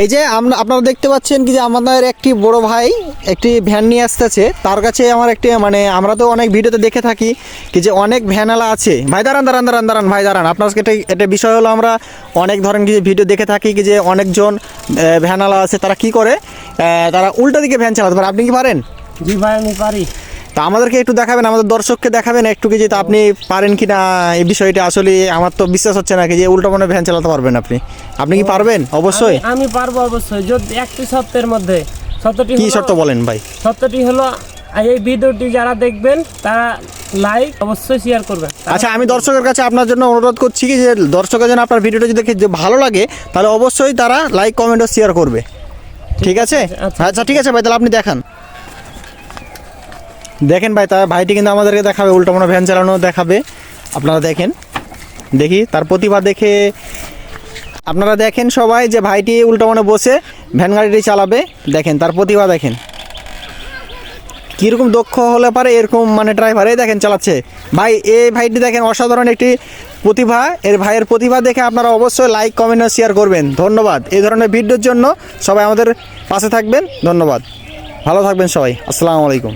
এই যে আপনারা দেখতে পাচ্ছেন কি যে আমাদের একটি বড় ভাই একটি ভ্যান নিয়ে আসতেছে। তার কাছে আমার একটি মানে আমরা তো অনেক ভিডিওতে দেখে থাকি কি যে অনেক ভ্যানালা আছে। ভাই দাঁড়ান ভাই দাঁড়ান, আপনার কাছে এটা বিষয় হলো আমরা অনেক ধরনের কিছু ভিডিও দেখে থাকি কি যে অনেকজন ভ্যানালা আছে, তারা কি করে তারা উল্টা দিকে ভ্যান চালাতে পারে। আপনি কি পারেন? জি ভাই আমি পারি। তা আমাদেরকে একটু দেখাবেন, আমাদের দর্শককে দেখাবেন একটু কি যে আপনি পারেন কি না এই বিষয়টা। আসলে আমার তো বিশ্বাস হচ্ছে না কি যে উল্টা মনে ভ্যান চালাতে পারবেন আপনি কি পারবেন? অবশ্যই আমি পারবো অবশ্যই, যদি একটি শর্তের মধ্যে। শর্তটি কি শর্ত বলেন ভাই? শর্তটি হলো এই ভিডিওটি যারা দেখবেন তারা লাইক অবশ্যই শেয়ার করবেন। আচ্ছা, আমি দর্শকের কাছে আপনার জন্য অনুরোধ করছি কি যে দর্শকের জন্য আপনার ভিডিওটা যদি দেখে যে ভালো লাগে তাহলে অবশ্যই তারা লাইক কমেন্ট ও শেয়ার করবে। ঠিক আছে? আচ্ছা ঠিক আছে ভাই, তাহলে আপনি দেখেন ভাই, তা ভাইটি কিন্তু আমাদেরকে দেখাবে উল্টো মনে ভ্যান চালানো দেখাবে। আপনারা দেখি তার প্রতিভা দেখে আপনারা দেখেন সবাই যে ভাইটি উল্টো মনে বসে ভ্যান গাড়িটি চালাবে। দেখেন তার প্রতিভা, দেখেন কীরকম দক্ষ হলে পারে এরকম মানে ড্রাইভার। এই দেখেন চালাচ্ছে ভাই, এই ভাইটি দেখেন অসাধারণ একটি প্রতিভা। ভাইয়ের প্রতিভা দেখে আপনারা অবশ্যই লাইক কমেন্ট ও শেয়ার করবেন। ধন্যবাদ। এই ধরনের ভিডিওর জন্য সবাই আমাদের পাশে থাকবেন। ধন্যবাদ, ভালো থাকবেন সবাই। আসসালামু আলাইকুম।